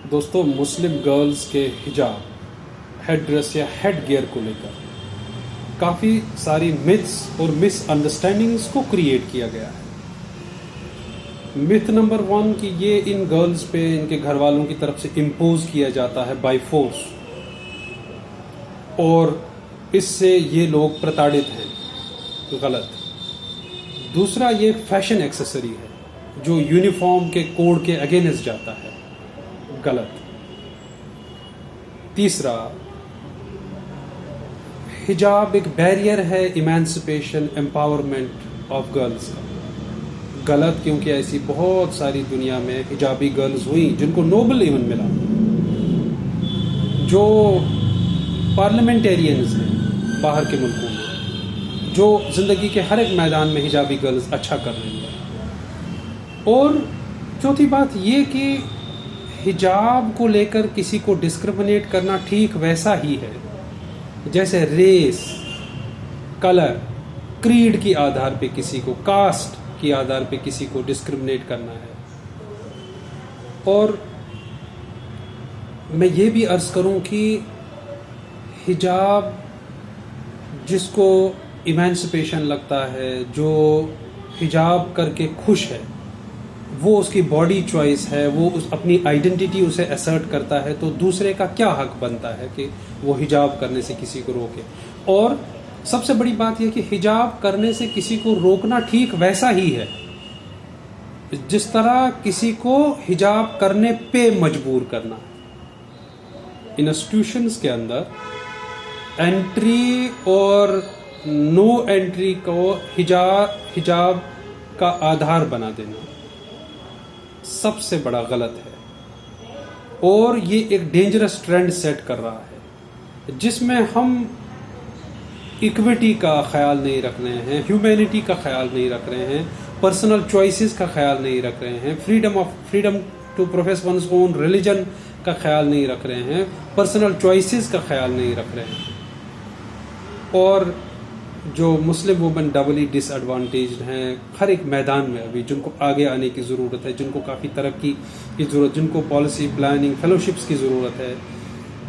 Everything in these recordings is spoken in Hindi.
दोस्तों, मुस्लिम गर्ल्स के हिजाब, हेड ड्रेस या हेड गियर को लेकर काफ़ी सारी मिथ्स और मिसअंडरस्टैंडिंग्स को क्रिएट किया गया है। मिथ नंबर 1 कि ये इन गर्ल्स पे इनके घर वालों की तरफ से इम्पोज किया जाता है बाय फोर्स और इससे ये लोग प्रताड़ित हैं। गलत। दूसरा, ये फैशन एक्सेसरी है जो यूनिफॉर्म के कोड के अगेंस्ट जाता है। गलत। तीसरा, हिजाब एक बैरियर है इमेंसिपेशन एम्पावरमेंट ऑफ गर्ल्स का। गलत, क्योंकि ऐसी बहुत सारी दुनिया में हिजाबी गर्ल्स हुई जिनको नोबल इवन मिला, जो पार्लियामेंटेरियंस हैं बाहर के मुल्कों में, जो ज़िंदगी के हर एक मैदान में हिजाबी गर्ल्स अच्छा कर रही हैं। और चौथी बात ये कि हिजाब को लेकर किसी को डिस्क्रिमिनेट करना ठीक वैसा ही है जैसे रेस, कलर, क्रीड की आधार पे किसी को, कास्ट की आधार पे किसी को डिस्क्रिमिनेट करना है। और मैं ये भी अर्ज करूं कि हिजाब जिसको इमेंसिपेशन लगता है, जो हिजाब करके खुश है, वो उसकी बॉडी चॉइस है, वो उस अपनी आइडेंटिटी उसे असर्ट करता है, तो दूसरे का क्या हक बनता है कि वो हिजाब करने से किसी को रोके। और सबसे बड़ी बात यह कि हिजाब करने से किसी को रोकना ठीक वैसा ही है जिस तरह किसी को हिजाब करने पे मजबूर करना। इंस्टीट्यूशंस के अंदर एंट्री और नो एंट्री को हिजाब का आधार बना देना सबसे बड़ा गलत है। और ये एक डेंजरस ट्रेंड सेट कर रहा है जिसमें हम इक्विटी का ख्याल नहीं रख रहे हैं, ह्यूमैनिटी का ख्याल नहीं रख रहे हैं, पर्सनल चॉइसेस का ख्याल नहीं रख रहे हैं, freedom to profess one's own religion का ख्याल नहीं रख रहे हैं, पर्सनल चॉइसेस का ख्याल नहीं रख रहे हैं। और जो मुस्लिम वुमेन डबली डिसएडवांटेज्ड हैं हर एक मैदान में अभी, जिनको आगे आने की ज़रूरत है, जिनको काफ़ी तरक्की की ज़रूरत, जिनको पॉलिसी प्लानिंग फेलोशिप्स की ज़रूरत है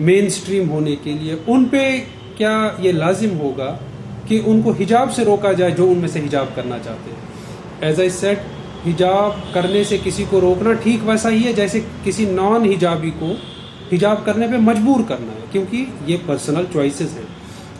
मेन स्ट्रीम होने के लिए, उन पे क्या ये लाजिम होगा कि उनको हिजाब से रोका जाए जो उनमें से हिजाब करना चाहते हैं। एज आई सेड, हिजाब करने से किसी को रोकना ठीक वैसा ही है जैसे किसी नॉन हिजाबी को हिजाब करने पे मजबूर करना है, क्योंकि ये पर्सनल चॉइसेस हैं।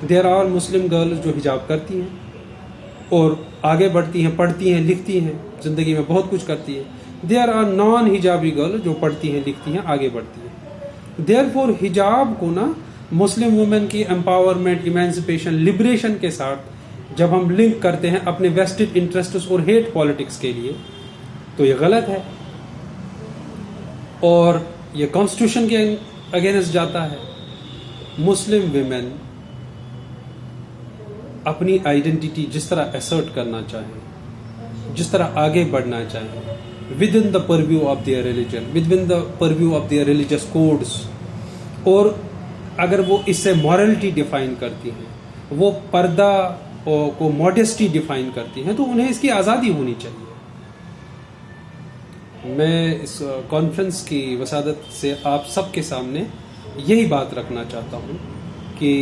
देयर आर मुस्लिम गर्ल्स जो हिजाब करती हैं और आगे बढ़ती हैं, पढ़ती हैं, लिखती हैं, ज़िंदगी में बहुत कुछ करती हैं। देयर आर नॉन हिजाबी गर्ल जो पढ़ती हैं, लिखती हैं, आगे बढ़ती हैं। देयरफॉर हिजाब को ना मुस्लिम वुमेन की एम्पावरमेंट, इमेंसिपेशन, लिबरेशन के साथ जब हम लिंक करते हैं अपने वेस्टेड इंटरेस्ट्स और हेट पॉलिटिक्स के लिए, तो ये गलत है और ये कॉन्स्टिट्यूशन के अगेंस्ट जाता है। मुस्लिम वुमेन अपनी आइडेंटिटी जिस तरह असर्ट करना चाहे, जिस तरह आगे बढ़ना चाहे, with in the purview of their religion, with in the purview of their religious codes, और अगर वो इससे मॉरलिटी डिफाइन करती हैं, वो पर्दा को मॉडेस्टी डिफाइन करती हैं, तो उन्हें इसकी आज़ादी होनी चाहिए। मैं इस कॉन्फ्रेंस की वसादत से आप सबके सामने यही बात रखना चाहता हूँ कि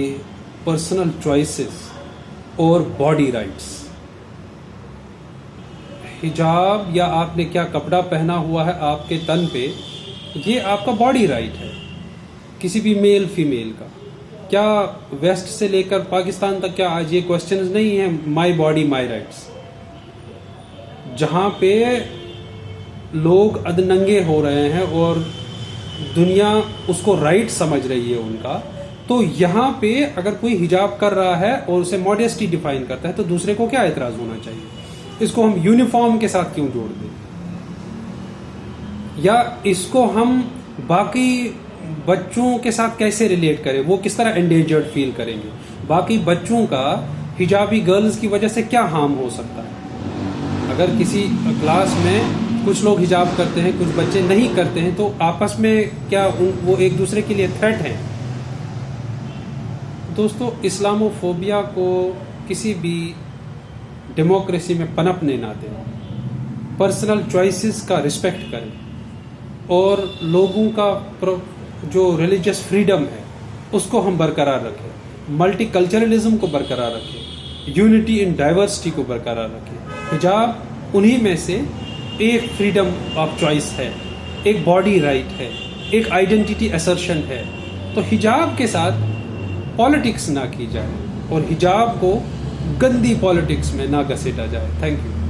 पर्सनल चॉइसेस और बॉडी राइट्स, हिजाब या आपने क्या कपड़ा पहना हुआ है आपके तन पे, ये आपका बॉडी राइट है किसी भी मेल फीमेल का। क्या वेस्ट से लेकर पाकिस्तान तक क्या आज ये क्वेश्चन नहीं है माई बॉडी माई राइट्स, जहाँ पे लोग अधनंगे हो रहे हैं और दुनिया उसको राइट समझ रही है उनका, तो यहाँ पे अगर कोई हिजाब कर रहा है और उसे मॉडेस्टी डिफाइन करता है तो दूसरे को क्या एतराज होना चाहिए? इसको हम यूनिफॉर्म के साथ क्यों जोड़ दें, या इसको हम बाकी बच्चों के साथ कैसे रिलेट करें? वो किस तरह एंडेंजर्ड फील करेंगे? बाकी बच्चों का हिजाबी गर्ल्स की वजह से क्या हार्म हो सकता है? अगर किसी क्लास में कुछ लोग हिजाब करते हैं, कुछ बच्चे नहीं करते हैं, तो आपस में क्या वो एक दूसरे के लिए थ्रेट हैं? दोस्तों, इस्लामोफोबिया को किसी भी डेमोक्रेसी में पनपने ना दें। पर्सनल चॉइसेस का रिस्पेक्ट करें। और लोगों का जो रिलीजियस फ्रीडम है उसको हम बरकरार रखें, मल्टीकल्चरलिज्म को बरकरार रखें, यूनिटी इन डाइवर्सिटी को बरकरार रखें। हिजाब उन्हीं में से एक फ्रीडम ऑफ चॉइस है, एक बॉडी राइट है, एक आइडेंटिटी असर्शन है। तो हिजाब के साथ पॉलिटिक्स ना की जाए और हिजाब को गंदी पॉलिटिक्स में ना घसीटा जाए। Thank you.